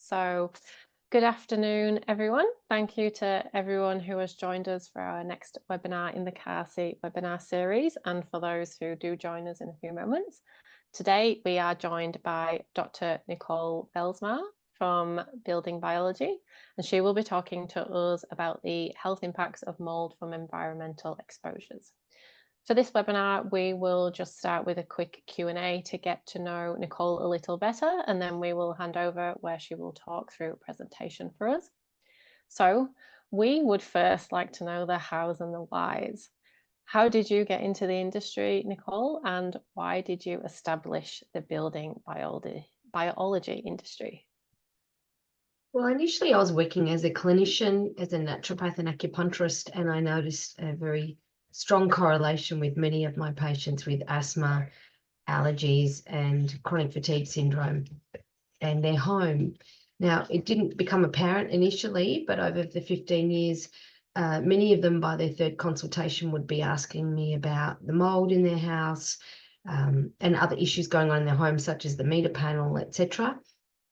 So good afternoon, everyone. Thank you to everyone who has joined us for our next webinar in the CARSI webinar series, and for those who do join us in a few moments. Today, we are joined by Dr. Nicole Bijlsma from Building Biology, and she will be talking to us about the health impacts of mould from environmental exposures. For this webinar, we will just start with a quick Q&A to get to know Nicole a little better, and then we will hand over where she will talk through a presentation for us. So we would first like to know the hows and the whys. How did you get into the industry, Nicole, and why did you establish the building biology industry? Well, initially I was working as a clinician, as a naturopath and acupuncturist, and I noticed a very strong correlation with many of my patients with asthma, allergies, and chronic fatigue syndrome and their home. Now, it didn't become apparent initially, but over the 15 years, many of them by their third consultation would be asking me about the mould in their house and other issues going on in their home, such as the meter panel, etc.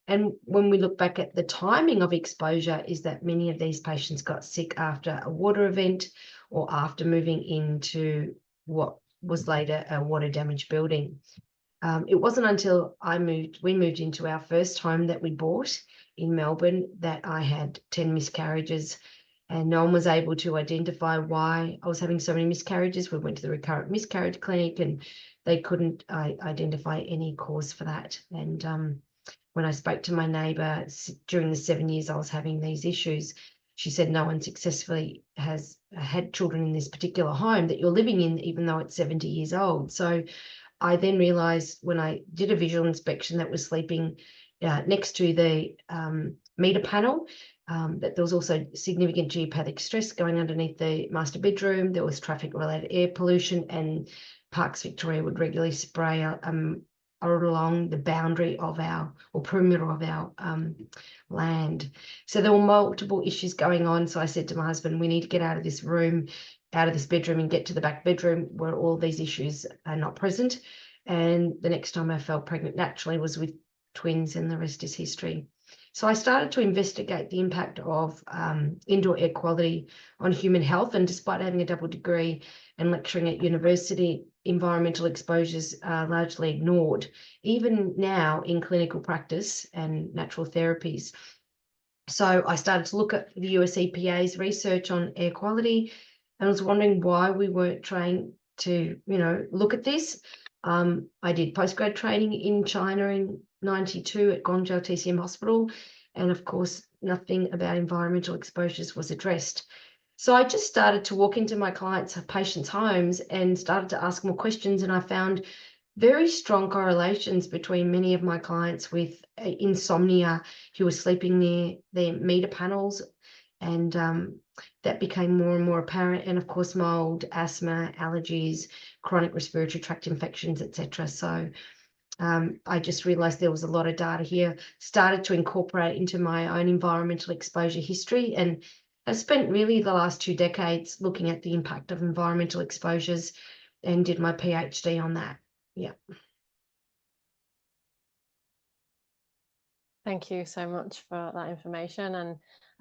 And when we look back at the timing of exposure, is that many of these patients got sick after a water event or after moving into what was later a water damaged building. It wasn't until we moved into our first home that we bought in Melbourne that I had 10 miscarriages, and no one was able to identify why I was having so many miscarriages. We went to the recurrent miscarriage clinic and they couldn't identify any cause for that. And when I spoke to my neighbour during the 7 years I was having these issues, she said no one successfully has had children in this particular home that you're living in, even though it's 70 years old. So I then realised when I did a visual inspection that was sleeping next to the meter panel, that there was also significant geopathic stress going underneath the master bedroom. There was traffic-related air pollution, and Parks Victoria would regularly spray along the boundary of or perimeter of our land. So there were multiple issues going on. So I said to my husband, we need to get out of this room, out of this bedroom, and get to the back bedroom where all these issues are not present. And the next time I fell pregnant naturally was with twins, and the rest is history. So I started to investigate the impact of indoor air quality on human health. And despite having a double degree and lecturing at university, environmental exposures are largely ignored, even now in clinical practice and natural therapies. So I started to look at the US EPA's research on air quality, and I was wondering why we weren't trying to, look at this. I did postgrad training in China in 92 at Guangzhou TCM Hospital, and of course, nothing about environmental exposures was addressed. So I just started to walk into my patients' homes and started to ask more questions, and I found very strong correlations between many of my clients with insomnia who were sleeping near their meter panels, and that became more and more apparent, and of course mould, asthma, allergies, chronic respiratory tract infections, etc. So I just realised there was a lot of data here, started to incorporate into my own environmental exposure history, and I spent really the last 2 decades looking at the impact of environmental exposures and did my PhD on that. Yeah. Thank you so much for that information,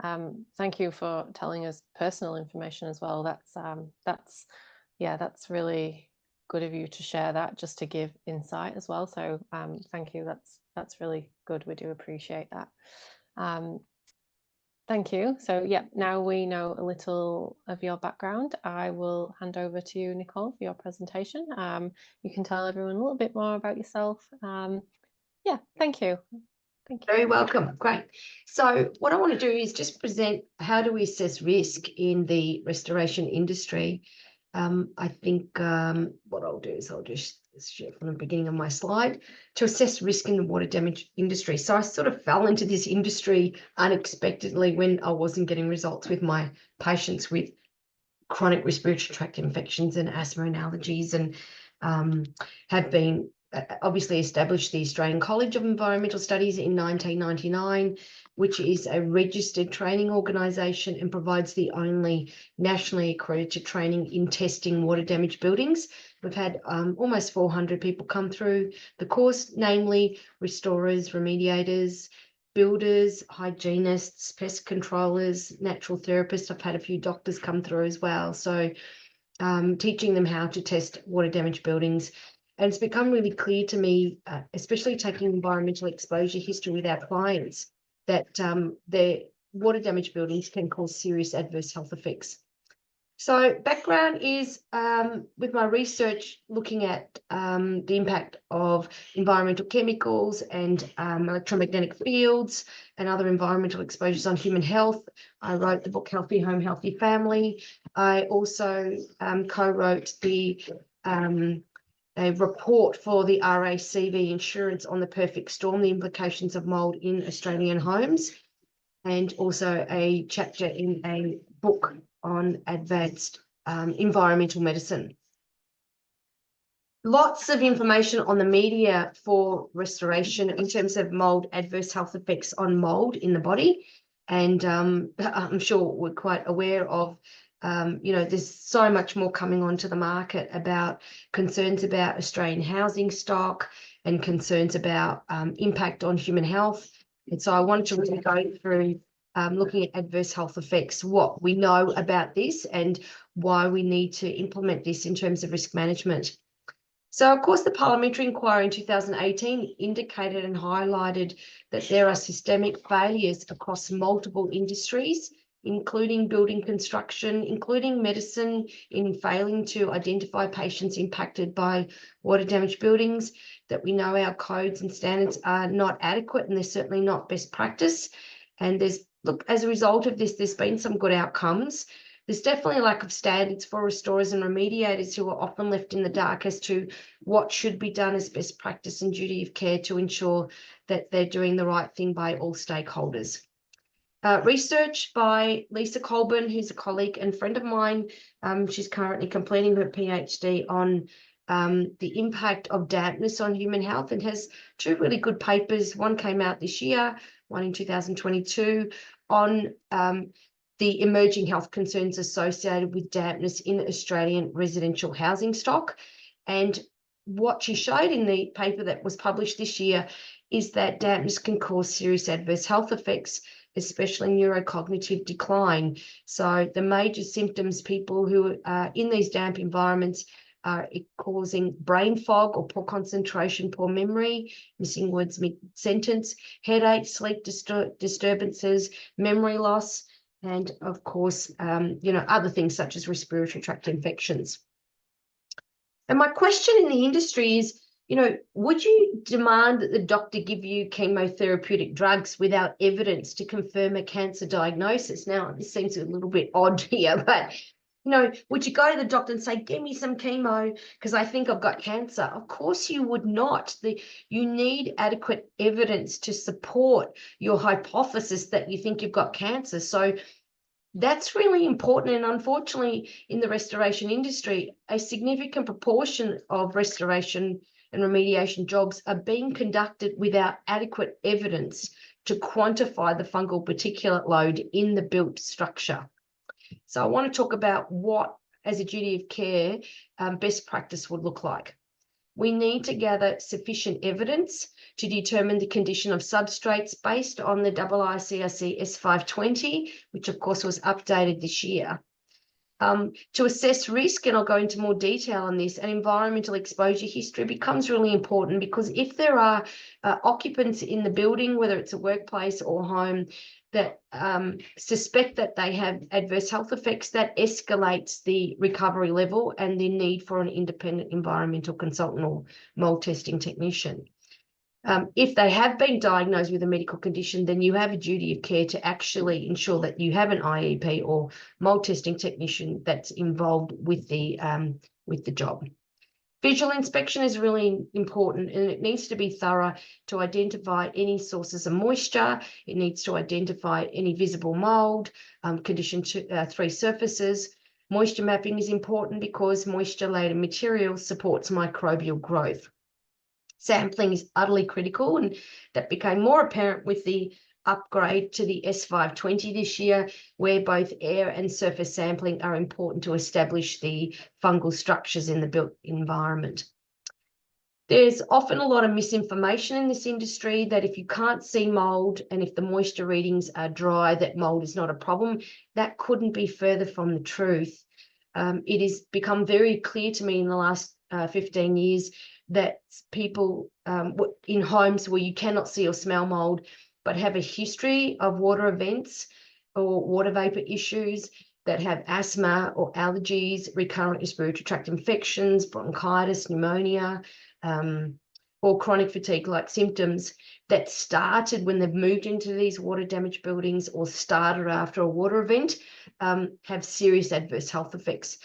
and thank you for telling us personal information as well. That's really good of you to share that, just to give insight as well. So thank you. That's really good. We do appreciate that. Thank you. So yeah, now we know a little of your background, I will hand over to you, Nicole, for your presentation. You can tell everyone a little bit more about yourself. Yeah, thank you. Thank you. Very welcome. Great. So what I want to do is just present how do we assess risk in the restoration industry. I think what I'll do is I'll just share from the beginning of my slide to assess risk in the water damage industry. So I sort of fell into this industry unexpectedly when I wasn't getting results with my patients with chronic respiratory tract infections and asthma and allergies, and have been obviously established the Australian College of Environmental Studies in 1999, which is a registered training organisation and provides the only nationally accredited training in testing water damaged buildings. We've had almost 400 people come through the course, namely restorers, remediators, builders, hygienists, pest controllers, natural therapists. I've had a few doctors come through as well. So teaching them how to test water damage buildings. And it's become really clear to me, especially taking environmental exposure history with our clients, that their water damage buildings can cause serious adverse health effects. So background is with my research looking at the impact of environmental chemicals and electromagnetic fields and other environmental exposures on human health. I wrote the book Healthy Home, Healthy Family. I also co-wrote a report for the RACV insurance on the perfect storm, the implications of mould in Australian homes, and also a chapter in a book on advanced environmental medicine. Lots of information on the media for restoration in terms of mould adverse health effects on mould in the body. And I'm sure we're quite aware of, there's so much more coming onto the market about concerns about Australian housing stock and concerns about impact on human health. And so I wanted to really go through looking at adverse health effects, what we know about this and why we need to implement this in terms of risk management. So, of course, the parliamentary inquiry in 2018 indicated and highlighted that there are systemic failures across multiple industries, including building construction, including medicine, in failing to identify patients impacted by water damaged buildings, that we know our codes and standards are not adequate and they're certainly not best practice. And as a result of this, there's been some good outcomes. There's definitely a lack of standards for restorers and remediators who are often left in the dark as to what should be done as best practice and duty of care to ensure that they're doing the right thing by all stakeholders. Research by Lisa Colburn, who's a colleague and friend of mine. She's currently completing her PhD on the impact of dampness on human health and has two really good papers. One came out this year, one in 2022, on the emerging health concerns associated with dampness in Australian residential housing stock. And what she showed in the paper that was published this year is that dampness can cause serious adverse health effects, especially neurocognitive decline. So the major symptoms people who are in these damp environments are causing brain fog or poor concentration, poor memory, missing words mid-sentence, headache, sleep disturbances, memory loss, and of course, other things such as respiratory tract infections. And my question in the industry is, would you demand that the doctor give you chemotherapeutic drugs without evidence to confirm a cancer diagnosis? Now, this seems a little bit odd here, but, would you go to the doctor and say, give me some chemo because I think I've got cancer? Of course you would not. You need adequate evidence to support your hypothesis that you think you've got cancer. So that's really important. And unfortunately, in the restoration industry, a significant proportion of restoration and remediation jobs are being conducted without adequate evidence to quantify the fungal particulate load in the built structure. So I want to talk about what, as a duty of care, best practice would look like. We need to gather sufficient evidence to determine the condition of substrates based on the IICRC S520, which of course was updated this year. To assess risk, and I'll go into more detail on this, and environmental exposure history becomes really important because if there are occupants in the building, whether it's a workplace or home, that suspect that they have adverse health effects, that escalates the recovery level and the need for an independent environmental consultant or mould testing technician. If they have been diagnosed with a medical condition, then you have a duty of care to actually ensure that you have an IEP or mould testing technician that's involved with the job. Visual inspection is really important and it needs to be thorough to identify any sources of moisture. It needs to identify any visible mould, condition 3 surfaces. Moisture mapping is important because moisture-laden material supports microbial growth. Sampling is utterly critical, and that became more apparent with the upgrade to the S520 this year, where both air and surface sampling are important to establish the fungal structures in the built environment. There's often a lot of misinformation in this industry that if you can't see mould and if the moisture readings are dry, that mould is not a problem. That couldn't be further from the truth. It has become very clear to me in the last 15 years that people in homes where you cannot see or smell mould but have a history of water events or water vapor issues, that have asthma or allergies, recurrent respiratory tract infections, bronchitis, pneumonia, or chronic fatigue-like symptoms that started when they've moved into these water damaged buildings or started after a water event, have serious adverse health effects.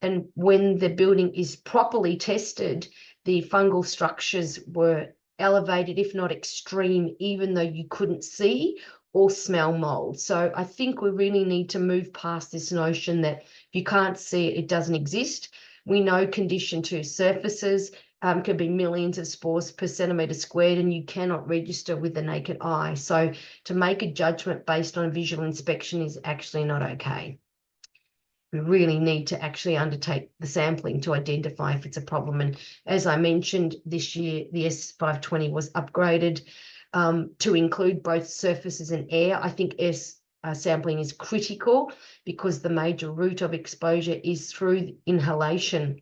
And when the building is properly tested, the fungal structures were elevated, if not extreme, even though you couldn't see or smell mould. So I think we really need to move past this notion that if you can't see it, it doesn't exist. We know condition 2 surfaces can be millions of spores per centimetre squared, and you cannot register with the naked eye. So to make a judgment based on a visual inspection is actually not okay. We really need to actually undertake the sampling to identify if it's a problem. And as I mentioned, this year, the S520 was upgraded to include both surfaces and air. I think air sampling is critical because the major route of exposure is through inhalation.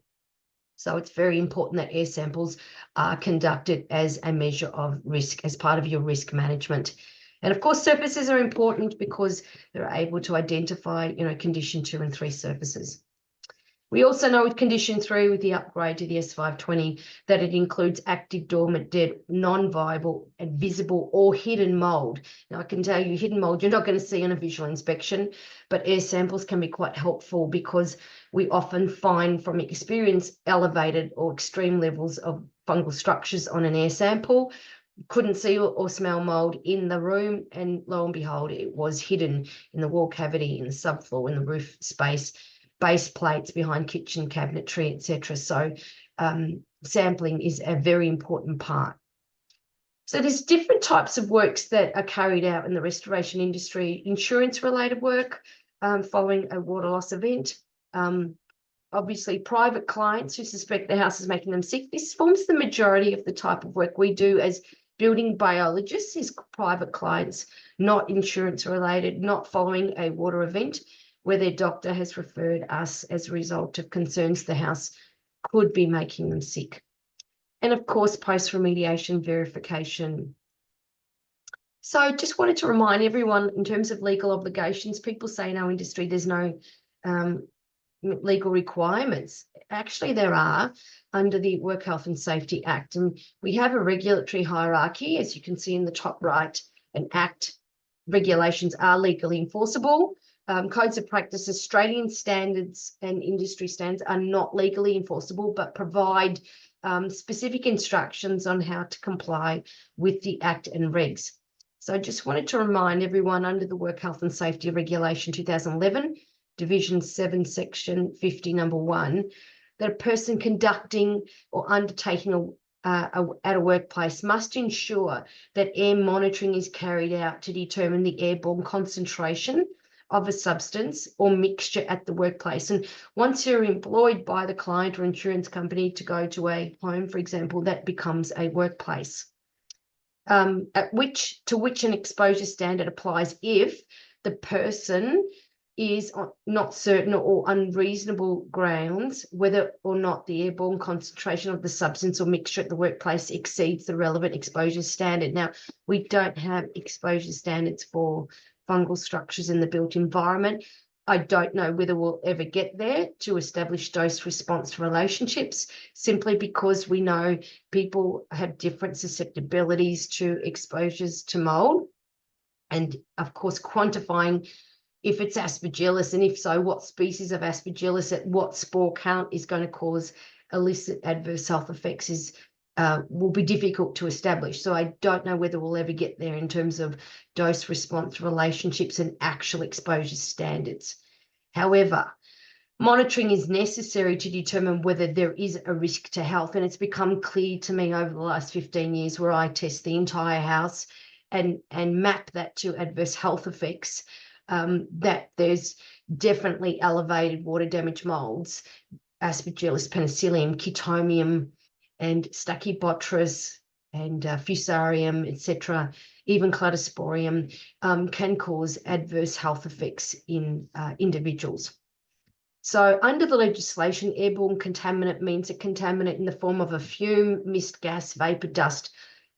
So it's very important that air samples are conducted as a measure of risk, as part of your risk management. And of course, surfaces are important because they're able to identify, condition 2 and 3 surfaces. We also know with condition 3, with the upgrade to the S520, that it includes active, dormant, dead, non-viable, and visible or hidden mould. Now, I can tell you hidden mould you're not going to see on a visual inspection, but air samples can be quite helpful because we often find from experience elevated or extreme levels of fungal structures on an air sample. Couldn't see or smell mould in the room, and lo and behold, it was hidden in the wall cavity, in the subfloor, in the roof space, base plates behind kitchen cabinetry, etc. So sampling is a very important part. So there's different types of works that are carried out in the restoration industry. Insurance related work following a water loss event. Obviously private clients who suspect their house is making them sick. This forms the majority of the type of work we do as building biologists, is private clients, not insurance related, not following a water event where their doctor has referred us as a result of concerns the house could be making them sick. And of course, post-remediation verification. So just wanted to remind everyone in terms of legal obligations, people say in our industry there's no legal requirements. Actually, there are under the Work Health and Safety Act. And we have a regulatory hierarchy, as you can see in the top right. An Act regulations are legally enforceable. Codes of practice, Australian standards and industry standards are not legally enforceable, but provide specific instructions on how to comply with the Act and regs. So I just wanted to remind everyone under the Work Health and Safety Regulation 2011, Division 7, Section 50, number 1, that a person conducting or undertaking at a workplace must ensure that air monitoring is carried out to determine the airborne concentration of a substance or mixture at the workplace. And once you're employed by the client or insurance company to go to a home, for example, that becomes a workplace. To which an exposure standard applies if the person is not certain or unreasonable grounds whether or not the airborne concentration of the substance or mixture at the workplace exceeds the relevant exposure standard. Now, we don't have exposure standards for fungal structures in the built environment. I don't know whether we'll ever get there to establish dose-response relationships, simply because we know people have different susceptibilities to exposures to mould. And of course, quantifying if it's Aspergillus, and if so, what species of Aspergillus at what spore count is going to cause illicit adverse health effects will be difficult to establish. So I don't know whether we'll ever get there in terms of dose-response relationships and actual exposure standards. However, monitoring is necessary to determine whether there is a risk to health, and it's become clear to me over the last 15 years where I test the entire house and map that to adverse health effects, that there's definitely elevated water damage moulds, Aspergillus, Penicillium, Chaetomium, and Stachybotrys and Fusarium, etc., even Cladosporium, can cause adverse health effects in individuals. So under the legislation, airborne contaminant means a contaminant in the form of a fume, mist, gas, vapor, dust,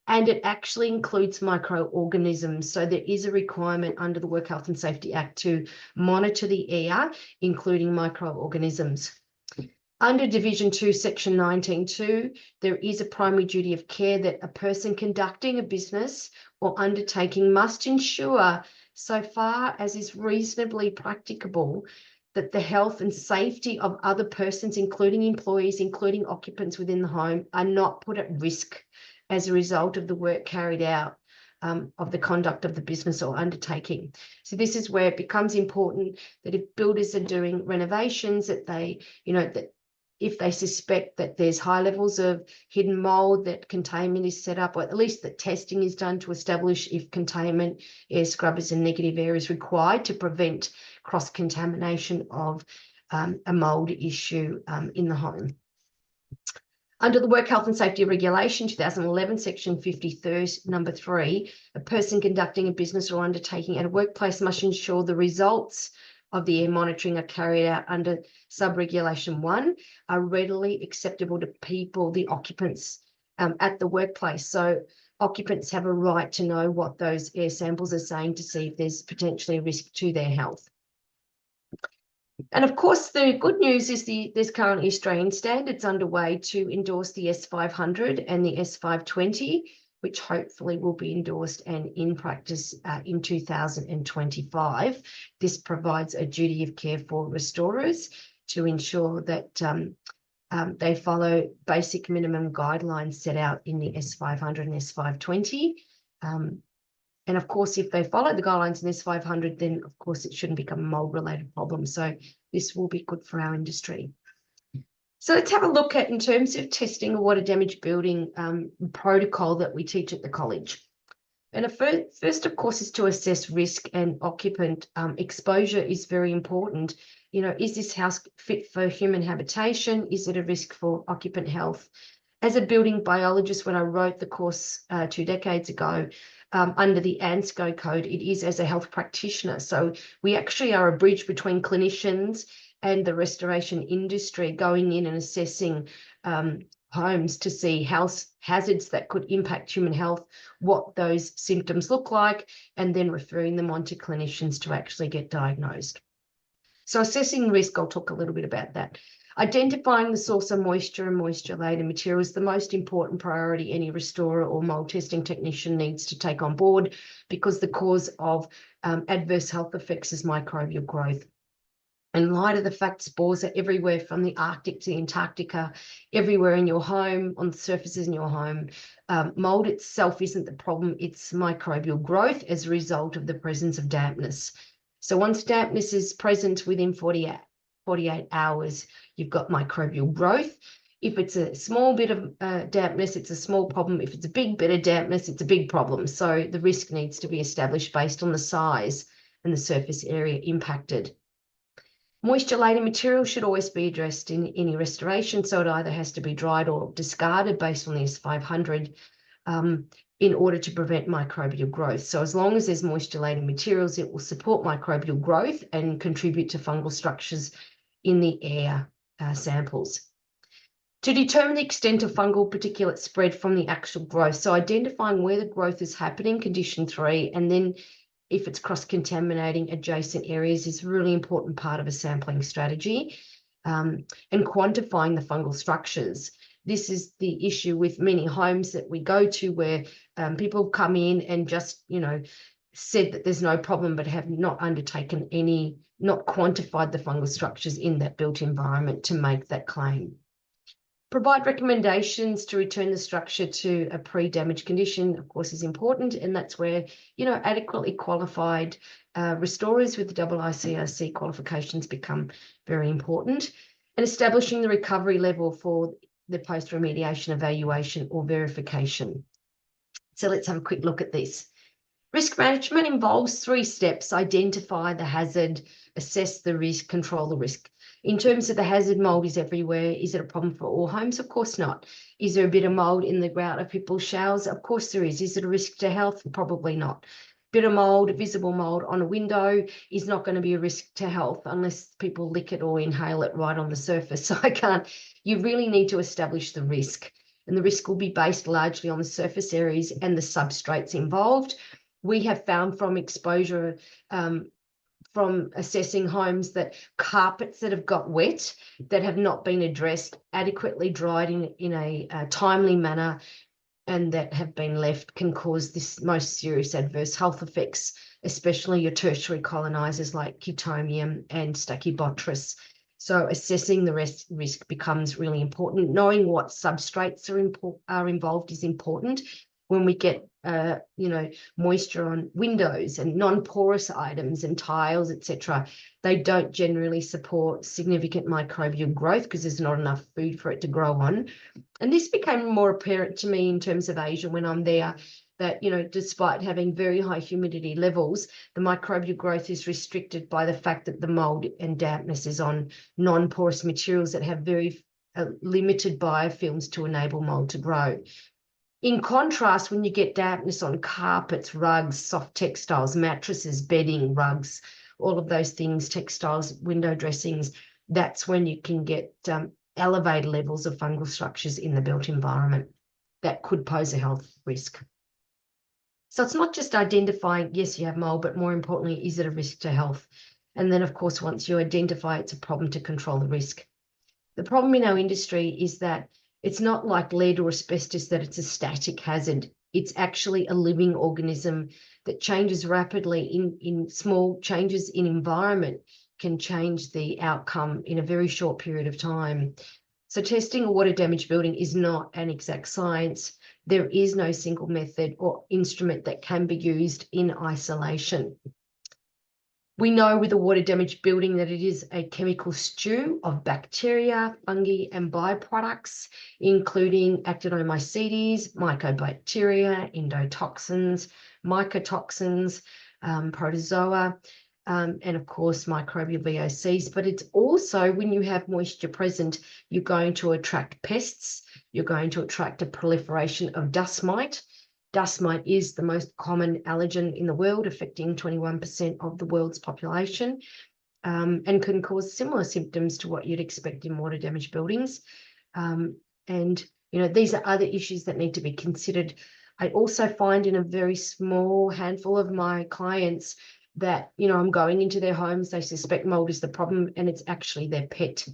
and it actually includes microorganisms. So there is a requirement under the Work Health and Safety Act to monitor the air, including microorganisms. Under Division 2, Section 19.2, there is a primary duty of care that a person conducting a business or undertaking must ensure, so far as is reasonably practicable, that the health and safety of other persons, including employees, including occupants within the home, are not put at risk as a result of the work carried out of the conduct of the business or undertaking. So this is where it becomes important that if builders are doing renovations, that they, that if they suspect that there's high levels of hidden mould, that containment is set up, or at least that testing is done to establish if containment, air scrubbers and negative air is required to prevent cross-contamination of a mould issue in the home. Under the Work Health and Safety Regulation 2011, Section 53, number 3, a person conducting a business or undertaking at a workplace must ensure the results of the air monitoring are carried out under sub-regulation 1 are readily acceptable to people, the occupants at the workplace. So occupants have a right to know what those air samples are saying to see if there's potentially a risk to their health. And of course, the good news is there's currently Australian standards underway to endorse the S500 and the S520, which hopefully will be endorsed and in practice in 2025. This provides a duty of care for restorers to ensure that they follow basic minimum guidelines set out in the S500 and S520. And of course, if they follow the guidelines in S500, then of course it shouldn't become a mold-related problem. So this will be good for our industry. So let's have a look at, in terms of testing a water damage building protocol that we teach at the college. And first, of course, is to assess risk, and occupant exposure is very important. Is this house fit for human habitation? Is it a risk for occupant health? As a building biologist, when I wrote the course 2 decades ago, under the ANSCO code, it is as a health practitioner. So we actually are a bridge between clinicians and the restoration industry, going in and assessing homes to see health hazards that could impact human health, what those symptoms look like, and then referring them on to clinicians to actually get diagnosed. So assessing risk, I'll talk a little bit about that. Identifying the source of moisture and moisture-laden material is the most important priority any restorer or mould testing technician needs to take on board, because the cause of adverse health effects is microbial growth. In light of the fact spores are everywhere from the Arctic to the Antarctica, everywhere in your home, on the surfaces in your home, mould itself isn't the problem, it's microbial growth as a result of the presence of dampness. So once dampness is present within 48 hours, you've got microbial growth. If it's a small bit of dampness, it's a small problem. If it's a big bit of dampness, it's a big problem. So the risk needs to be established based on the size and the surface area impacted. Moisture-laden material should always be addressed in any restoration, so it either has to be dried or discarded based on the S500 in order to prevent microbial growth. So as long as there's moisture-laden materials, it will support microbial growth and contribute to fungal structures in the air samples. To determine the extent of fungal particulate spread from the actual growth, so identifying where the growth is happening, condition 3, and then if it's cross-contaminating adjacent areas is a really important part of a sampling strategy, and quantifying the fungal structures. This is the issue with many homes that we go to, where people come in and just, said that there's no problem, but have not undertaken not quantified the fungal structures in that built environment to make that claim. Provide recommendations to return the structure to a pre-damage condition, of course, is important, and that's where, adequately qualified restorers with the IICRC qualifications become very important, and establishing the recovery level for the post-remediation evaluation or verification. So let's have a quick look at this. Risk management involves 3 steps: identify the hazard, assess the risk, control the risk. In terms of the hazard, mold is everywhere. Is it a problem for all homes? Of course not. Is there a bit of mold in the grout of people's showers? Of course there is. Is it a risk to health? Probably not. Bit of mold, visible mold on a window is not going to be a risk to health unless people lick it or inhale it right on the surface. So you really need to establish the risk. And the risk will be based largely on the surface areas and the substrates involved. We have found from exposure, from assessing homes, that carpets that have got wet, that have not been addressed, adequately dried in a timely manner, and that have been left, can cause this most serious adverse health effects, especially your tertiary colonizers like Chaetomium and Stachybotrys. So assessing the risk becomes really important. Knowing what substrates are involved is important. When we get moisture on windows and non-porous items and tiles, etc., they don't generally support significant microbial growth because there's not enough food for it to grow on. And this became more apparent to me in terms of Asia when I'm there, that, despite having very high humidity levels, the microbial growth is restricted by the fact that the mold and dampness is on non-porous materials that have very limited biofilms to enable mold to grow. In contrast, when you get dampness on carpets, rugs, soft textiles, mattresses, bedding, rugs, all of those things, textiles, window dressings, that's when you can get elevated levels of fungal structures in the built environment that could pose a health risk. So it's not just identifying, yes, you have mold, but more importantly, is it a risk to health? And then, of course, once you identify it's a problem, to control the risk. The problem in our industry is that it's not like lead or asbestos, that it's a static hazard. It's actually a living organism that changes rapidly. In small changes in environment can change the outcome in a very short period of time. So testing a water damaged building is not an exact science. There is no single method or instrument that can be used in isolation. We know with a water damaged building that it is a chemical stew of bacteria, fungi, and byproducts, including actinomycetes, mycobacteria, endotoxins, mycotoxins, protozoa, and of course microbial VOCs. But it's also, when you have moisture present, you're going to attract pests, you're going to attract a proliferation of dust mite. Dust mite is the most common allergen in the world, affecting 21% of the world's population, and can cause similar symptoms to what you'd expect in water damaged buildings. And these are other issues that need to be considered. I also find in a very small handful of my clients that, I'm going into their homes, they suspect mold is the problem, and it's actually their pet.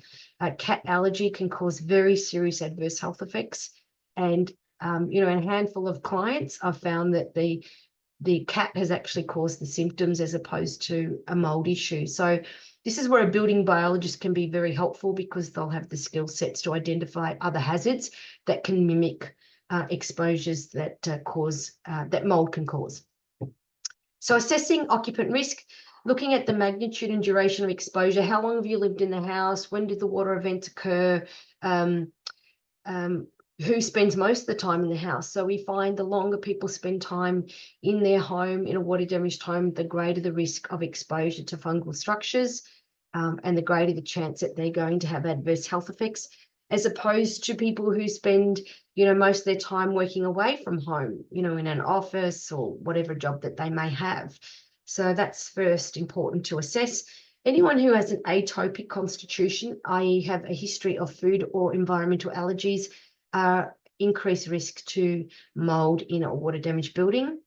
Cat allergy can cause very serious adverse health effects. And in a handful of clients, I've found that the cat has actually caused the symptoms as opposed to a mold issue. So this is where a building biologist can be very helpful, because they'll have the skill sets to identify other hazards that can mimic exposures that that mold can cause. So assessing occupant risk, looking at the magnitude and duration of exposure. How long have you lived in the house? When did the water events occur? Who spends most of the time in the house? So we find the longer people spend time in their home, in a water damaged home, the greater the risk of exposure to fungal structures, and the greater the chance that they're going to have adverse health effects, as opposed to people who spend, most of their time working away from home, in an office or whatever job that they may have. So that's first important to assess. Anyone who has an atopic constitution, i.e. have a history of food or environmental allergies, increased risk to mold in a water damaged building.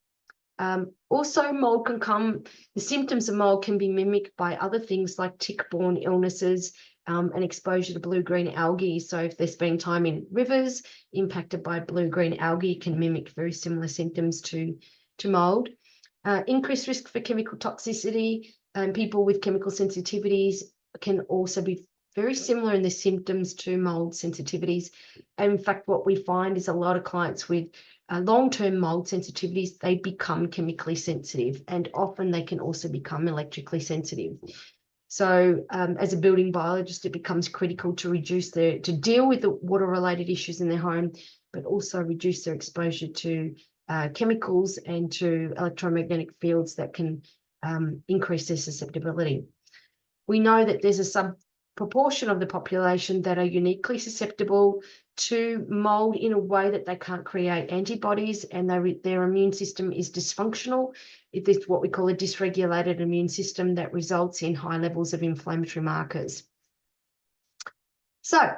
Also, the symptoms of mold can be mimicked by other things like tick-borne illnesses and exposure to blue-green algae. So if they're spending time in rivers impacted by blue-green algae, can mimic very similar symptoms to mold. Increased risk for chemical toxicity, and people with chemical sensitivities can also be very similar in the symptoms to mold sensitivities. And in fact, what we find is a lot of clients with long-term mold sensitivities, they become chemically sensitive, and often they can also become electrically sensitive. So as a building biologist, it becomes critical to deal with the water-related issues in their home, but also reduce their exposure to chemicals and to electromagnetic fields that can increase their susceptibility. We know that there's a proportion of the population that are uniquely susceptible to mold in a way that they can't create antibodies, and their immune system is dysfunctional. It is what we call a dysregulated immune system that results in high levels of inflammatory markers. So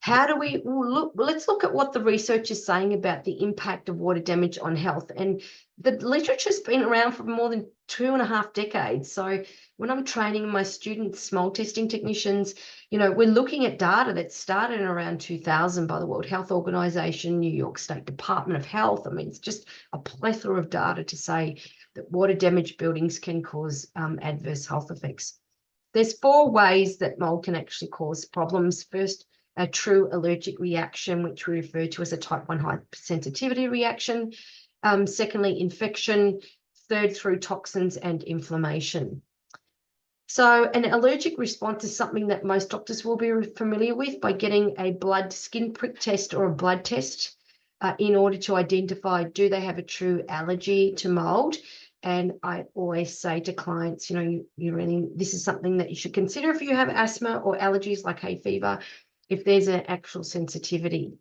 how do we look? Let's look at what the research is saying about the impact of water damage on health. And the literature's been around for more than 2.5 decades. So when I'm training my students, mold testing technicians, we're looking at data that started in around 2000 by the World Health Organization, New York State Department of Health. I mean, it's just a plethora of data to say that water damaged buildings can cause adverse health effects. There's 4 ways that mold can actually cause problems. First, a true allergic reaction, which we refer to as a type 1 hypersensitivity reaction. Secondly, infection. Third, through toxins and inflammation. So an allergic response is something that most doctors will be familiar with by getting a blood skin prick test or a blood test in order to identify, do they have a true allergy to mold? And I always say to clients, this is something that you should consider if you have asthma or allergies like hay fever, if there's an actual sensitivity.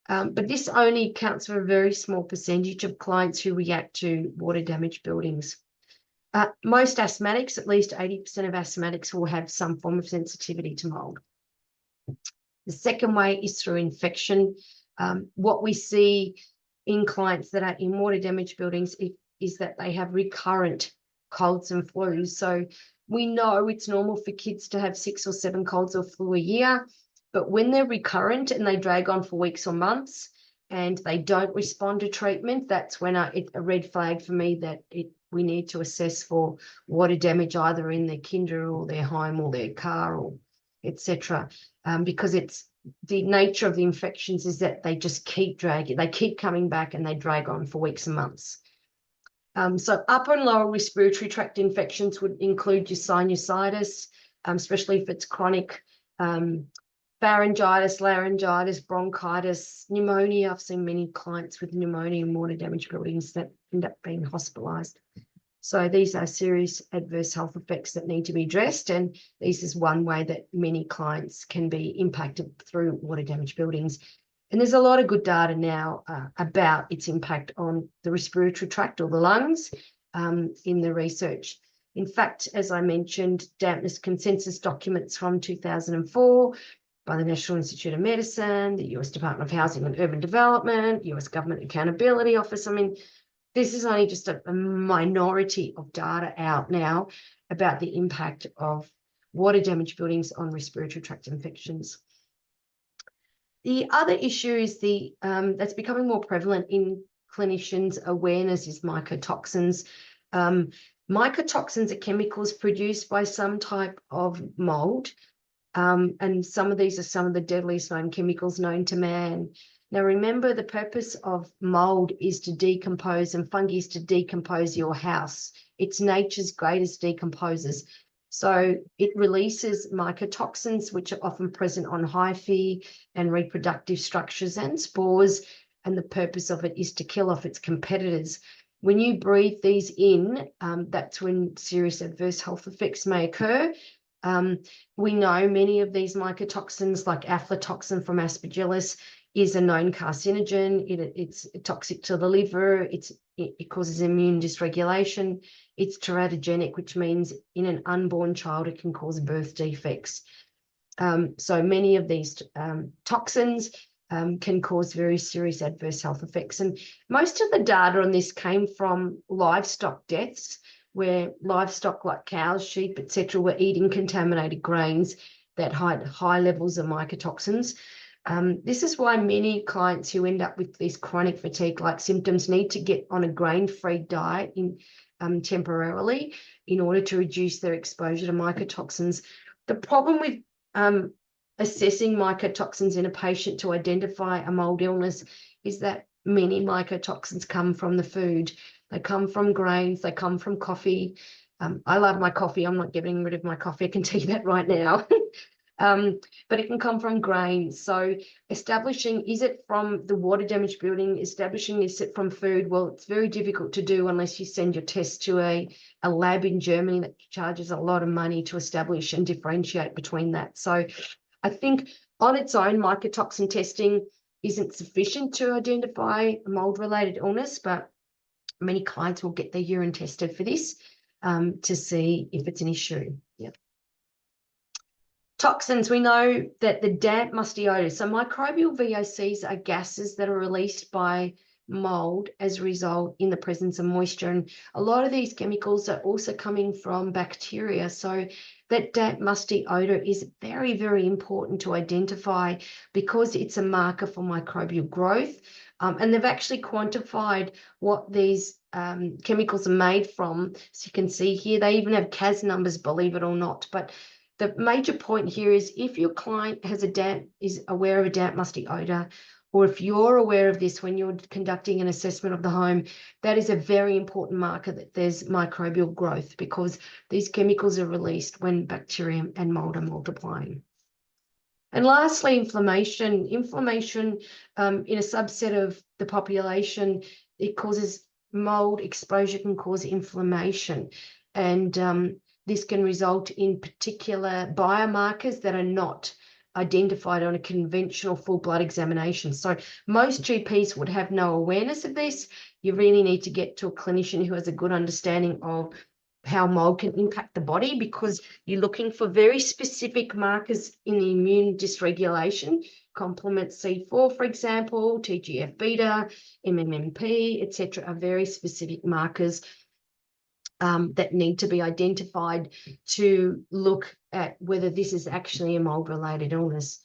But this only accounts for a very small percentage of clients who react to water damaged buildings. Most asthmatics, at least 80% of asthmatics, will have some form of sensitivity to mold. The second way is through infection. What we see in clients that are in water damaged buildings is that they have recurrent colds and flus. So we know it's normal for kids to have 6 or 7 colds or flu a year, but when they're recurrent and they drag on for weeks or months and they don't respond to treatment, that's when a red flag for me that we need to assess for water damage either in their kinder or their home or their car or etc. Because it's the nature of the infections is that they just keep dragging, they keep coming back and they drag on for weeks and months. So upper and lower respiratory tract infections would include your sinusitis, especially if it's chronic, pharyngitis, laryngitis, bronchitis, pneumonia. I've seen many clients with pneumonia in water damaged buildings that end up being hospitalised. So these are serious adverse health effects that need to be addressed, and this is one way that many clients can be impacted through water damaged buildings. And there's a lot of good data now about its impact on the respiratory tract or the lungs in the research. In fact, as I mentioned, dampness consensus documents from 2004 by the National Institute of Medicine, the US Department of Housing and Urban Development, US Government Accountability Office. I mean, this is only just a minority of data out now about the impact of water damaged buildings on respiratory tract infections. The other issue is that's becoming more prevalent in clinicians' awareness is mycotoxins. Mycotoxins are chemicals produced by some type of mold, and some of these are some of the deadliest known chemicals known to man. Now, remember, the purpose of mold is to decompose, and fungi is to decompose your house. It's nature's greatest decomposers. So it releases mycotoxins, which are often present on hyphae and reproductive structures and spores, and the purpose of it is to kill off its competitors. When you breathe these in, that's when serious adverse health effects may occur. We know many of these mycotoxins, like aflatoxin from Aspergillus, is a known carcinogen. It's toxic to the liver. It causes immune dysregulation. It's teratogenic, which means in an unborn child, it can cause birth defects. So many of these toxins can cause very serious adverse health effects. And most of the data on this came from livestock deaths, where livestock like cows, sheep, etc., were eating contaminated grains that had high levels of mycotoxins. This is why many clients who end up with these chronic fatigue-like symptoms need to get on a grain-free diet temporarily in order to reduce their exposure to mycotoxins. The problem with assessing mycotoxins in a patient to identify a mold illness is that many mycotoxins come from the food. They come from grains, they come from coffee. I love my coffee. I'm not getting rid of my coffee. I can tell you that right now. but it can come from grains. So establishing, is it from the water damaged building? Establishing, is it from food? Well, it's very difficult to do unless you send your test to a lab in Germany that charges a lot of money to establish and differentiate between that. So I think on its own, mycotoxin testing isn't sufficient to identify a mold-related illness, but many clients will get their urine tested for this to see if it's an issue. Yep. Toxins, we know that the damp, musty odors. So microbial VOCs are gases that are released by mold as a result in the presence of moisture. And a lot of these chemicals are also coming from bacteria. So that damp, musty odor is very, very important to identify because it's a marker for microbial growth. And they've actually quantified what these chemicals are made from. So you can see here, they even have CAS numbers, believe it or not. But the major point here is if your client is aware of a damp, musty odor, or if you're aware of this when you're conducting an assessment of the home, that is a very important marker that there's microbial growth because these chemicals are released when bacteria and mold are multiplying. And lastly, inflammation. Inflammation in a subset of the population, it causes mold exposure can cause inflammation. And this can result in particular biomarkers that are not identified on a conventional full blood examination. So most GPs would have no awareness of this. You really need to get to a clinician who has a good understanding of how mold can impact the body because you're looking for very specific markers in the immune dysregulation. Complement C4, for example, TGF-beta, MMMP, etc., are very specific markers that need to be identified to look at whether this is actually a mold-related illness.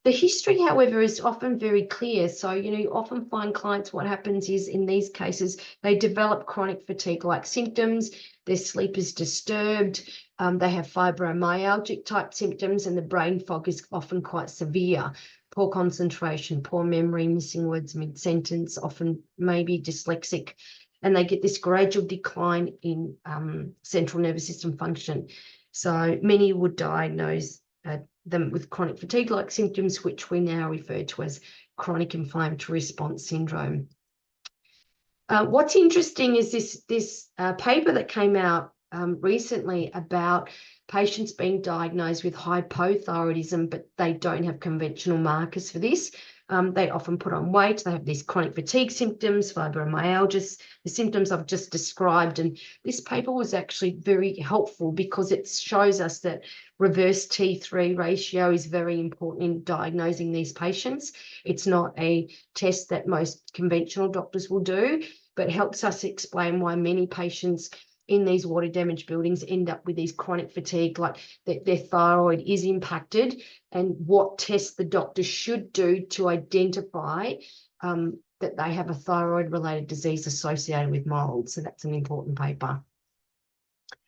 The history, however, is often very clear. So, you often find clients, what happens is in these cases, they develop chronic fatigue-like symptoms, their sleep is disturbed, they have fibromyalgic type symptoms, and the brain fog is often quite severe. Poor concentration, poor memory, missing words mid-sentence, often maybe dyslexic, and they get this gradual decline in central nervous system function. So many would diagnose them with chronic fatigue-like symptoms, which we now refer to as chronic inflammatory response syndrome. What's interesting is this paper that came out recently about patients being diagnosed with hypothyroidism, but they don't have conventional markers for this. They often put on weight, they have these chronic fatigue symptoms, fibromyalgia, the symptoms I've just described. And this paper was actually very helpful because it shows us that reverse T3 ratio is very important in diagnosing these patients. It's not a test that most conventional doctors will do, but helps us explain why many patients in these water damaged buildings end up with these chronic fatigue, like their thyroid is impacted, and what tests the doctor should do to identify that they have a thyroid related disease associated with mold. So that's an important paper.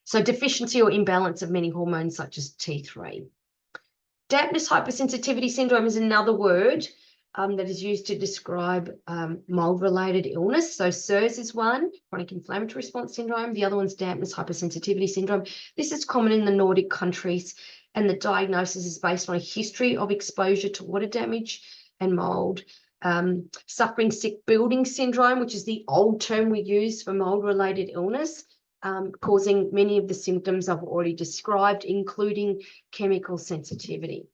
So deficiency or imbalance of many hormones such as T3. Dampness hypersensitivity syndrome is another word that is used to describe mold-related illness. So CARSI is one, chronic inflammatory response syndrome. The other one's dampness hypersensitivity syndrome. This is common in the Nordic countries, and the diagnosis is based on a history of exposure to water damage and mold. Suffering sick building syndrome, which is the old term we use for mold-related illness, causing many of the symptoms I've already described, including chemical sensitivity.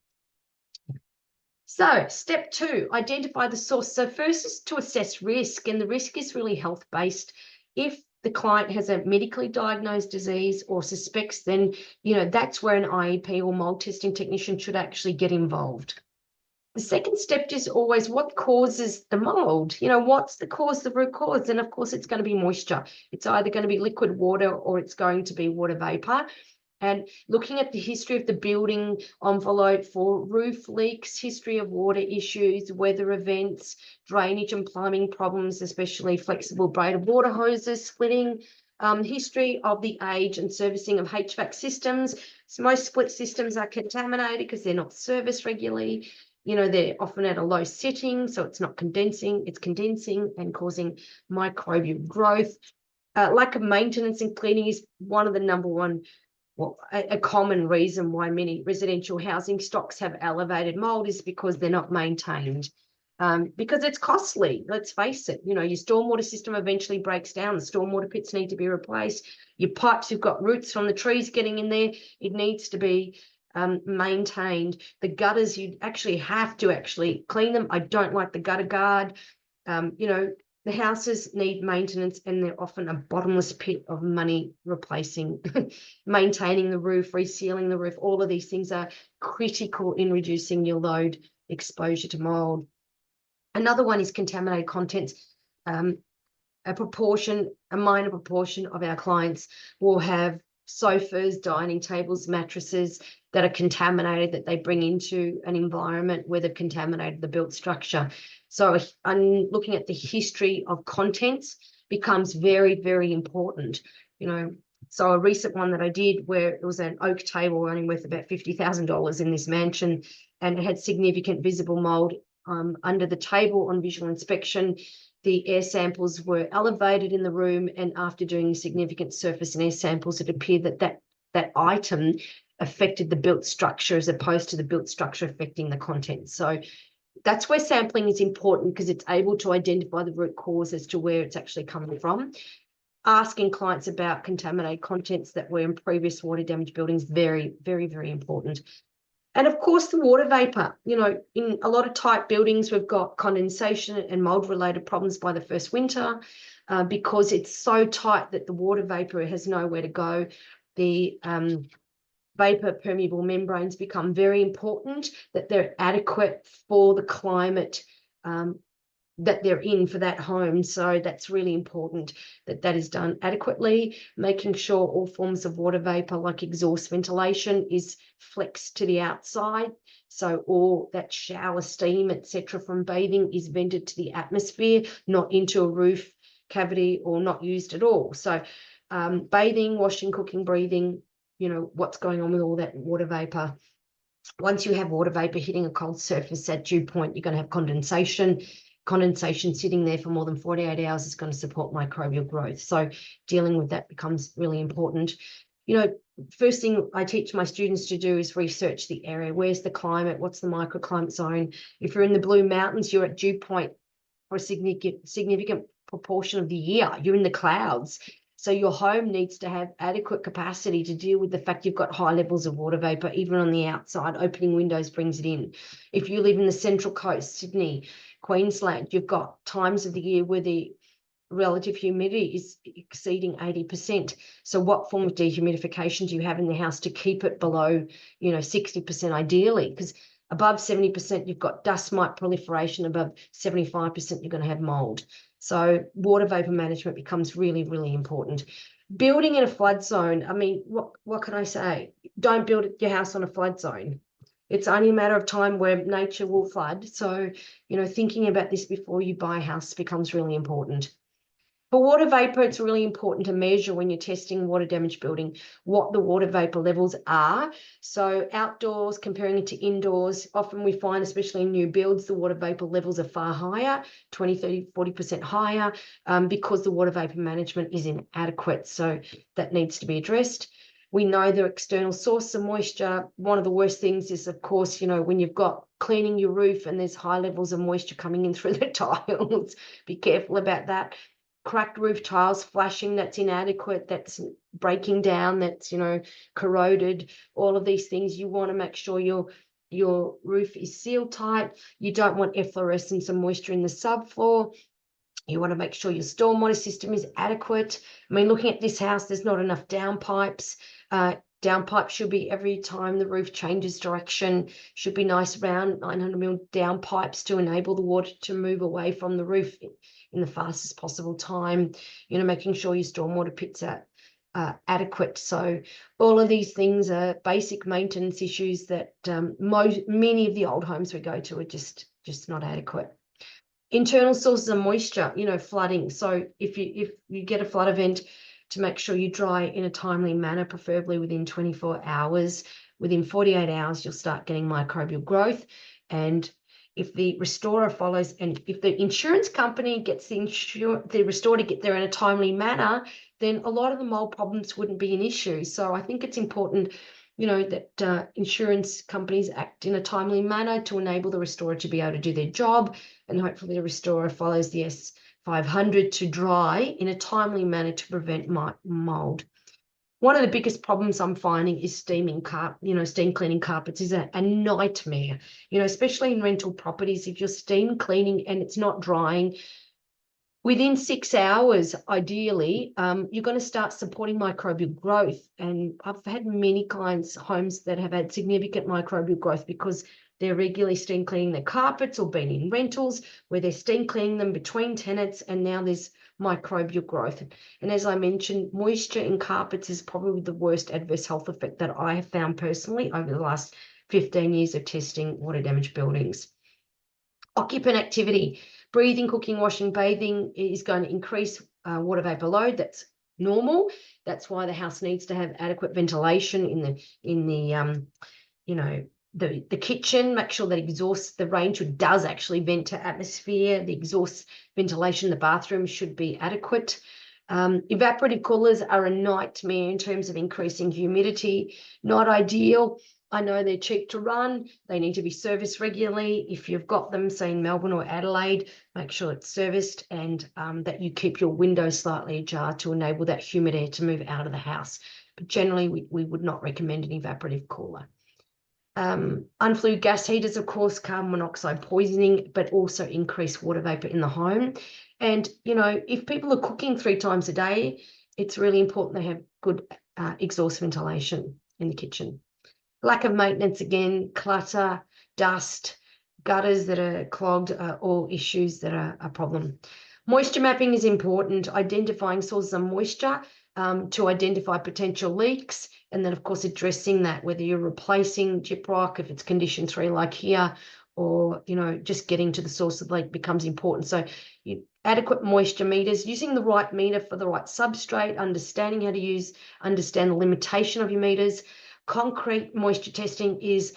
So step 2, identify the source. So first is to assess risk, and the risk is really health-based. If the client has a medically diagnosed disease or suspects, then, that's where an IEP or mold testing technician should actually get involved. The second step is always what causes the mold? What's the cause, the root cause? And of course, it's going to be moisture. It's either going to be liquid water or it's going to be water vapor. And looking at the history of the building envelope for roof leaks, history of water issues, weather events, drainage and plumbing problems, especially flexible braided water hoses splitting, history of the age and servicing of HVAC systems. So most split systems are contaminated because they're not serviced regularly. They're often at a low setting, so it's not condensing, it's condensing and causing microbial growth. Lack of maintenance and cleaning is one of the number one a common reason why many residential housing stocks have elevated mold is because they're not maintained. Because it's costly, let's face it. You know, your stormwater system eventually breaks down. The stormwater pits need to be replaced. Your pipes, you've got roots from the trees getting in there. It needs to be maintained. The gutters, you actually have to clean them. I don't like the gutter guard. You know, the houses need maintenance, and they're often a bottomless pit of money replacing, maintaining the roof, resealing the roof. All of these things are critical in reducing your load exposure to mold. Another one is contaminated contents. A minor proportion of our clients will have sofas, dining tables, mattresses that are contaminated, that they bring into an environment where they've contaminated the built structure. So I'm looking at the history of contents becomes very, very important. You know, so a recent one that I did where it was an oak table only worth about $50,000 in this mansion, and it had significant visible mold under the table on visual inspection. The air samples were elevated in the room, and after doing significant surface and air samples, it appeared that item affected the built structure as opposed to the built structure affecting the contents. So that's where sampling is important, because it's able to identify the root cause as to where it's actually coming from. Asking clients about contaminated contents that were in previous water damage buildings, very, very, very important. And of course, the water vapor. You know, in a lot of tight buildings, we've got condensation and mold-related problems by the first winter because it's so tight that the water vapor has nowhere to go. The vapor permeable membranes become very important, that they're adequate for the climate that they're in for that home. So that's really important that is done adequately, making sure all forms of water vapor like exhaust ventilation is flexed to the outside. So all that shower steam, etc., from bathing is vented to the atmosphere, not into a roof cavity or not used at all. So bathing, washing, cooking, breathing, you know, what's going on with all that water vapor. Once you have water vapor hitting a cold surface at dew point, you're going to have condensation. Condensation sitting there for more than 48 hours is going to support microbial growth. So dealing with that becomes really important. You know, first thing I teach my students to do is research the area. Where's the climate? What's the microclimate zone? If you're in the Blue Mountains, you're at dew point for a significant proportion of the year. You're in the clouds. So your home needs to have adequate capacity to deal with the fact you've got high levels of water vapor, even on the outside. Opening windows brings it in. If you live in the Central Coast, Sydney, Queensland, you've got times of the year where the relative humidity is exceeding 80%. So what form of dehumidification do you have in the house to keep it below, you know, 60% ideally? Because above 70%, you've got dust mite proliferation. Above 75%, you're going to have mold. So water vapor management becomes really, really important. Building in a flood zone, I mean, what can I say? Don't build your house on a flood zone. It's only a matter of time where nature will flood. So, you know, thinking about this before you buy a house becomes really important. For water vapor, it's really important to measure when you're testing water damage building what the water vapor levels are. So outdoors, comparing it to indoors, often we find, especially in new builds, the water vapor levels are far higher, 20, 30, 40% higher, because the water vapor management is inadequate. So that needs to be addressed. We know the external source of moisture. One of the worst things is, of course, you know, when you've got cleaning your roof and there's high levels of moisture coming in through the tiles. Be careful about that. Cracked roof tiles, flashing that's inadequate, that's breaking down, that's, you know, corroded. All of these things, you want to make sure your roof is sealed tight. You don't want efflorescence and moisture in the subfloor. You want to make sure your stormwater system is adequate. I mean, looking at this house, there's not enough downpipes. Downpipe should be every time the roof changes direction, should be nice round 900mm downpipes to enable the water to move away from the roof in the fastest possible time. You know, making sure your stormwater pits are adequate. So all of these things are basic maintenance issues that many of the old homes we go to are just not adequate. Internal sources of moisture, you know, flooding. So if you get a flood event, to make sure you dry in a timely manner, preferably within 24 hours. Within 48 hours, you'll start getting microbial growth. And if the restorer follows, and if the insurance company gets the restorer to get there in a timely manner, then a lot of the mold problems wouldn't be an issue. So I think it's important, you know, that insurance companies act in a timely manner to enable the restorer to be able to do their job, and hopefully the restorer follows the S500 to dry in a timely manner to prevent mold. One of the biggest problems I'm finding is steam cleaning carpets is a nightmare, you know, especially in rental properties. If you're steam cleaning and it's not drying, within 6 hours, ideally, you're going to start supporting microbial growth. And I've had many clients' homes that have had significant microbial growth because they're regularly steam cleaning their carpets or been in rentals where they're steam cleaning them between tenants, and now there's microbial growth. And as I mentioned, moisture in carpets is probably the worst adverse health effect that I have found personally over the last 15 years of testing water damaged buildings. Occupant activity. Breathing, cooking, washing, bathing is going to increase water vapor load. That's normal. That's why the house needs to have adequate ventilation in the kitchen. Make sure that the range does actually vent to atmosphere. The exhaust ventilation in the bathroom should be adequate. Evaporative coolers are a nightmare in terms of increasing humidity. Not ideal. I know they're cheap to run. They need to be serviced regularly. If you've got them, say in Melbourne or Adelaide, make sure it's serviced, and that you keep your windows slightly ajar to enable that humid air to move out of the house. But generally, we would not recommend an evaporative cooler. Unflue gas heaters, of course, carbon monoxide poisoning, but also increased water vapor in the home. And, you know, if people are cooking 3 times a day, it's really important they have good exhaust ventilation in the kitchen. Lack of maintenance, again, clutter, dust, gutters that are clogged are all issues that are a problem. Moisture mapping is important, identifying sources of moisture to identify potential leaks, and then, of course, addressing that, whether you're replacing gyprock, if it's condition 3 like here, or, you know, just getting to the source of the leak becomes important. So adequate moisture meters, using the right meter for the right substrate, understanding how to understand the limitation of your meters. Concrete moisture testing is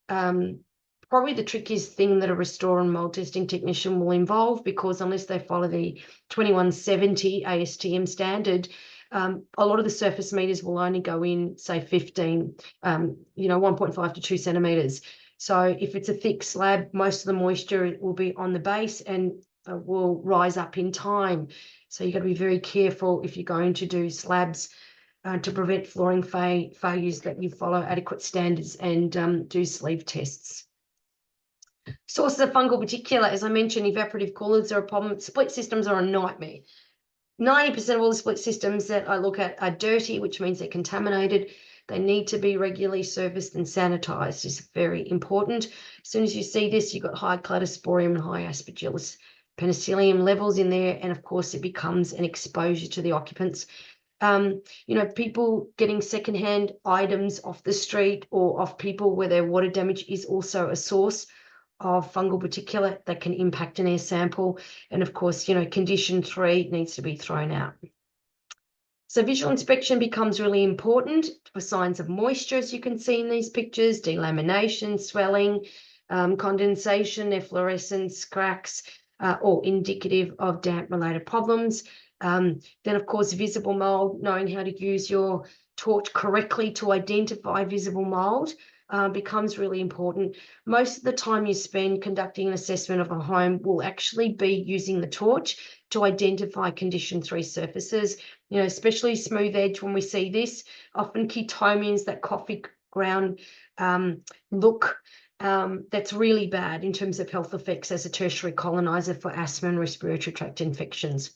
probably the trickiest thing that a restore and mold testing technician will involve, because unless they follow the 2170 ASTM standard, a lot of the surface meters will only go in, say, 1.5 to 2 centimeters. So if it's a thick slab, most of the moisture will be on the base and will rise up in time. So you've got to be very careful if you're going to do slabs to prevent flooring failures, that you follow adequate standards and do sleeve tests. Sources of fungal particulate, as I mentioned, evaporative coolers are a problem. Split systems are a nightmare. 90% of all the split systems that I look at are dirty, which means they're contaminated. They need to be regularly serviced and sanitized. It's very important. As soon as you see this, you've got high cladosporium and high aspergillus penicillium levels in there, and of course it becomes an exposure to the occupants. People getting secondhand items off the street or off people where their water damage is also a source of fungal particulate that can impact an air sample. And of course, condition 3 needs to be thrown out. So visual inspection becomes really important for signs of moisture, as you can see in these pictures: delamination, swelling, condensation, efflorescence, cracks, all indicative of damp-related problems. Then, of course, visible mold, knowing how to use your torch correctly to identify visible mold becomes really important. Most of the time you spend conducting an assessment of a home will actually be using the torch to identify condition 3 surfaces, especially smooth edge. When we see this, often chetomians, that coffee ground look, that's really bad in terms of health effects as a tertiary colonizer for asthma and respiratory tract infections.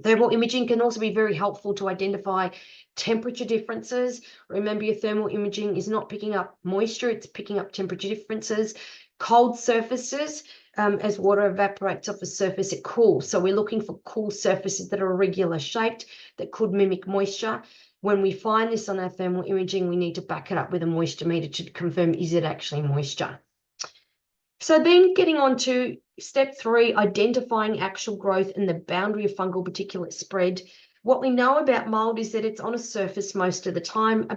Thermal imaging can also be very helpful to identify temperature differences. Remember, your thermal imaging is not picking up moisture, it's picking up temperature differences. Cold surfaces, as water evaporates off the surface, it cools. So we're looking for cool surfaces that are irregular shaped, that could mimic moisture. When we find this on our thermal imaging, we need to back it up with a moisture meter to confirm, is it actually moisture? So then getting on to step 3, identifying actual growth and the boundary of fungal particulate spread. What we know about mold is that it's on a surface most of the time.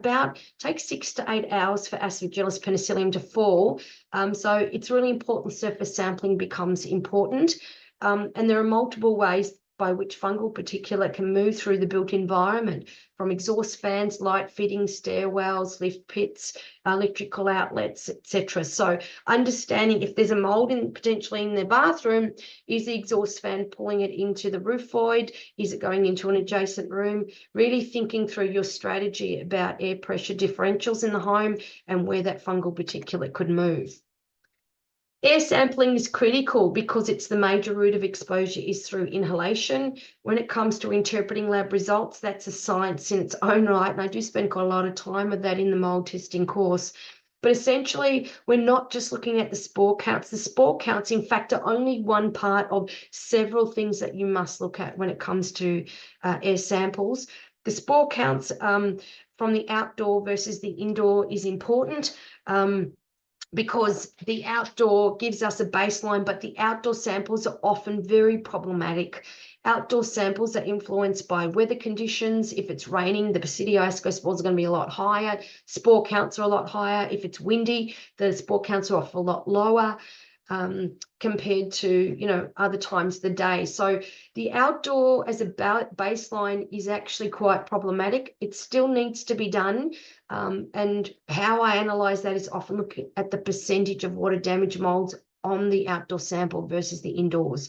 Takes 6 to 8 hours for Aspergillus penicillium to fall. So it's really important surface sampling becomes important. And there are multiple ways by which fungal particulate can move through the built environment, from exhaust fans, light fittings, stairwells, lift pits, electrical outlets, etc. So understanding if there's a mold potentially in the bathroom, is the exhaust fan pulling it into the roof void? Is it going into an adjacent room? Really thinking through your strategy about air pressure differentials in the home and where that fungal particulate could move. Air sampling is critical because it's the major route of exposure is through inhalation. When it comes to interpreting lab results, that's a science in its own right, and I do spend quite a lot of time with that in the mold testing course. But essentially, we're not just looking at the spore counts. The spore counts, in fact, are only one part of several things that you must look at when it comes to air samples. The spore counts from the outdoor versus the indoor is important. Because the outdoor gives us a baseline, but the outdoor samples are often very problematic. Outdoor samples are influenced by weather conditions. If it's raining, the basidioscope spores are going to be a lot higher. Spore counts are a lot higher. If it's windy, the spore counts are often a lot lower compared to, other times of the day. So the outdoor as a baseline is actually quite problematic. It still needs to be done. And how I analyze that is often looking at the percentage of water damage molds on the outdoor sample versus the indoors.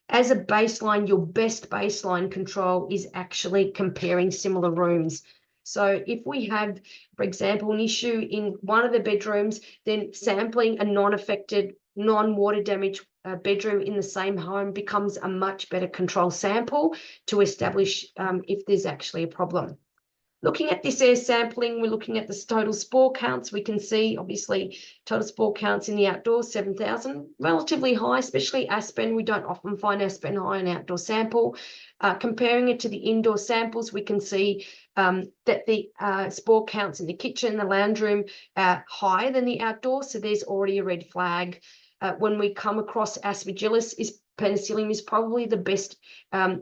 As a baseline, your best baseline control is actually comparing similar rooms. So if we have, for example, an issue in one of the bedrooms, then sampling a non-affected, non-water damaged bedroom in the same home becomes a much better control sample to establish if there's actually a problem. Looking at this air sampling, we're looking at the total spore counts. We can see, obviously, total spore counts in the outdoors, 7,000, relatively high, especially aspen. We don't often find aspen high in outdoor sample. Comparing it to the indoor samples, we can see that the spore counts in the kitchen, the lounge room, are higher than the outdoor, so there's already a red flag. When we come across Aspergillus, penicillium is probably the best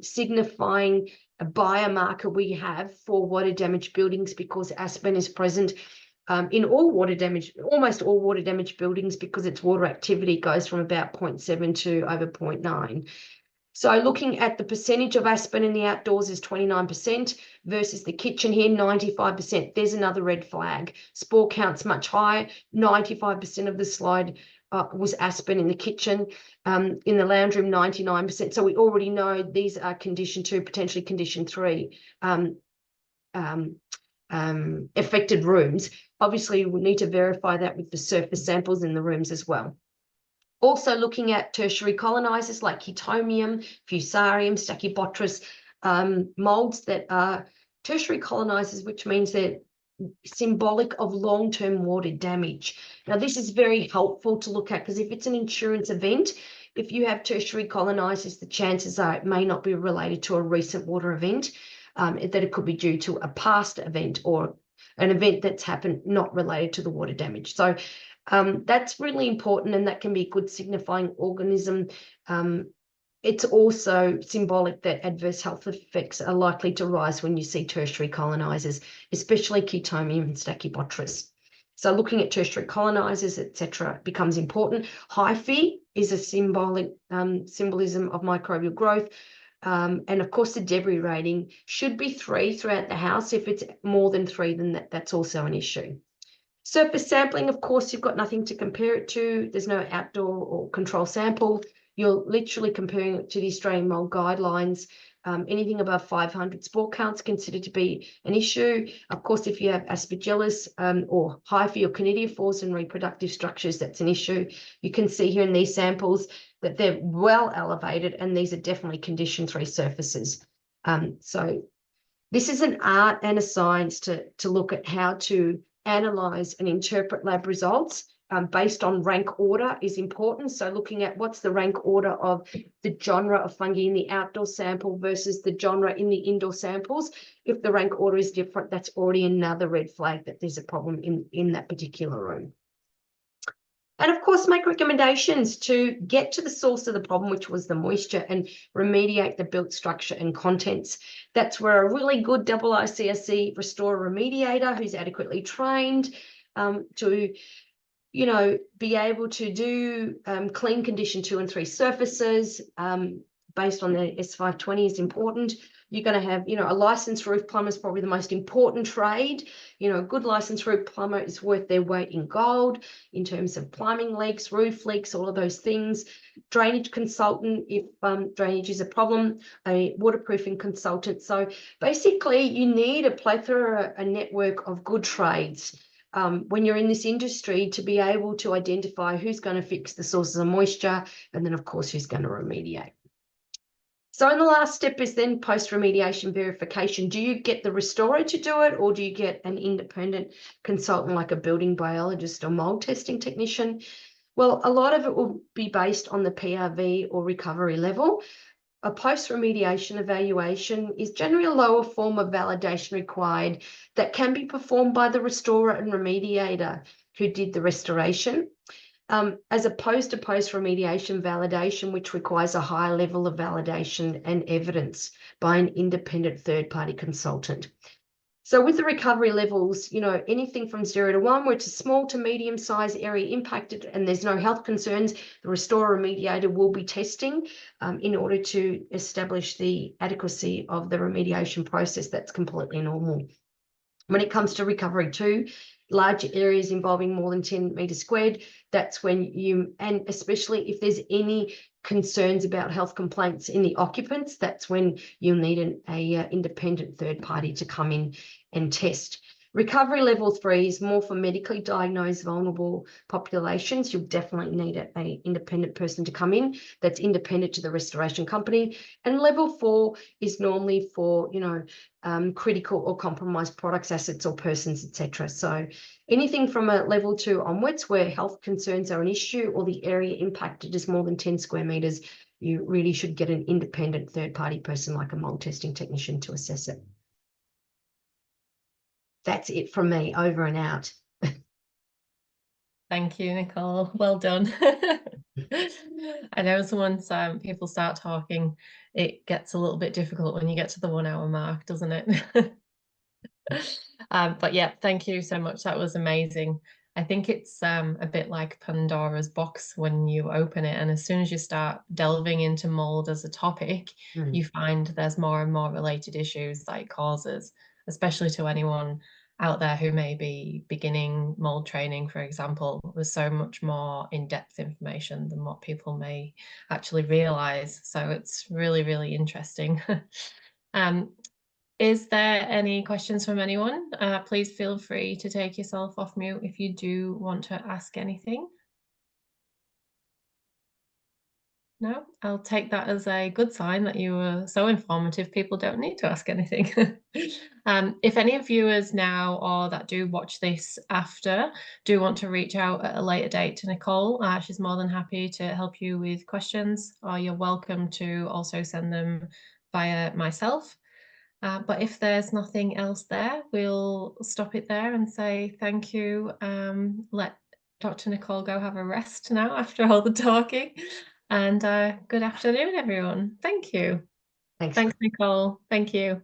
signifying a biomarker we have for water damaged buildings, because aspen is present in almost all water damaged buildings, because its water activity goes from about 0.7 to over 0.9. So looking at the percentage of aspen in the outdoors is 29% versus the kitchen here, 95%. There's another red flag. Spore count's much higher. 95% of the slide was aspen in the kitchen. In the lounge room, 99%. So we already know these are condition 2, potentially condition 3 affected rooms. Obviously, we need to verify that with the surface samples in the rooms as well. Also looking at tertiary colonizers like Chaetomium, Fusarium, Stachybotrys, molds that are tertiary colonizers, which means they're symbolic of long-term water damage. Now, this is very helpful to look at, because if it's an insurance event, if you have tertiary colonizers, the chances are it may not be related to a recent water event, that it could be due to a past event or an event that's happened not related to the water damage. So that's really important, and that can be a good signifying organism. It's also symbolic that adverse health effects are likely to rise when you see tertiary colonizers, especially Chaetomium and Stachybotrys. So looking at tertiary colonizers, etc., becomes important. Hyphae is a symbolism of microbial growth. And of course, the debris rating should be 3 throughout the house. If it's more than 3, then that's also an issue. Surface sampling, of course, you've got nothing to compare it to. There's no outdoor or control sample. You're literally comparing it to the Australian mold guidelines. Anything above 500 spore counts considered to be an issue. Of course, if you have Aspergillus or hyphae or conidiophores and reproductive structures, that's an issue. You can see here in these samples that they're well elevated, and these are definitely condition 3 surfaces. So this is an art and a science to look at how to analyze and interpret lab results based on rank order is important. So looking at what's the rank order of the genre of fungi in the outdoor sample versus the genre in the indoor samples. If the rank order is different, that's already another red flag that there's a problem in that particular room. And of course, make recommendations to get to the source of the problem, which was the moisture, and remediate the built structure and contents. That's where a really good IICSC restorer remediator who's adequately trained to be able to do clean condition 2 and 3 surfaces based on the S520 is important. You're going to have, a licensed roof plumber is probably the most important trade. A good licensed roof plumber is worth their weight in gold in terms of plumbing leaks, roof leaks, all of those things. Drainage consultant, if drainage is a problem, a waterproofing consultant. So basically, you need a plethora, a network of good trades when you're in this industry to be able to identify who's going to fix the sources of moisture and then, of course, who's going to remediate. So in the last step is then post-remediation verification. Do you get the restorer to do it, or do you get an independent consultant like a building biologist or mold testing technician? Well, a lot of it will be based on the PRV or recovery level. A post-remediation evaluation is generally a lower form of validation required that can be performed by the restorer and remediator who did the restoration, as opposed to post-remediation validation, which requires a higher level of validation and evidence by an independent third-party consultant. So with the recovery levels, anything from 0 to 1, where it's a small to medium-sized area impacted and there's no health concerns, the restorer remediator will be testing in order to establish the adequacy of the remediation process. That's completely normal. When it comes to recovery 2, large areas involving more than 10 meters squared, that's when and especially if there's any concerns about health complaints in the occupants, that's when you'll need an independent third party to come in and test. Recovery level 3 is more for medically diagnosed vulnerable populations. You'll definitely need an independent person to come in that's independent to the restoration company. And level 4 is normally for, critical or compromised products, assets, or persons, etc. So anything from a level 2 onwards where health concerns are an issue or the area impacted is more than 10 square meters, you really should get an independent third-party person like a mold testing technician to assess it. That's it from me, over and out. Thank you, Nicole. Well done. I know once people start talking, it gets a little bit difficult when you get to the 1 hour mark, doesn't it? But yeah, thank you so much. That was amazing. I think it's a bit like Pandora's box when you open it, and as soon as you start delving into mold as a topic, you find there's more and more related issues that it causes, especially to anyone out there who may be beginning mold training, for example. There's so much more in-depth information than what people may actually realize. So it's really, really interesting. Is there any questions from anyone? Please feel free to take yourself off mute if you do want to ask anything. No, I'll take that as a good sign that you were so informative, people don't need to ask anything. If any viewers now or that do watch this after do want to reach out at a later date to Nicole, she's more than happy to help you with questions, or you're welcome to also send them via myself. But if there's nothing else there, we'll stop it there and say thank you. Let Dr. Nicole go have a rest now after all the talking. And good afternoon, everyone. Thank you. Thanks. Thanks, Nicole. Thank you.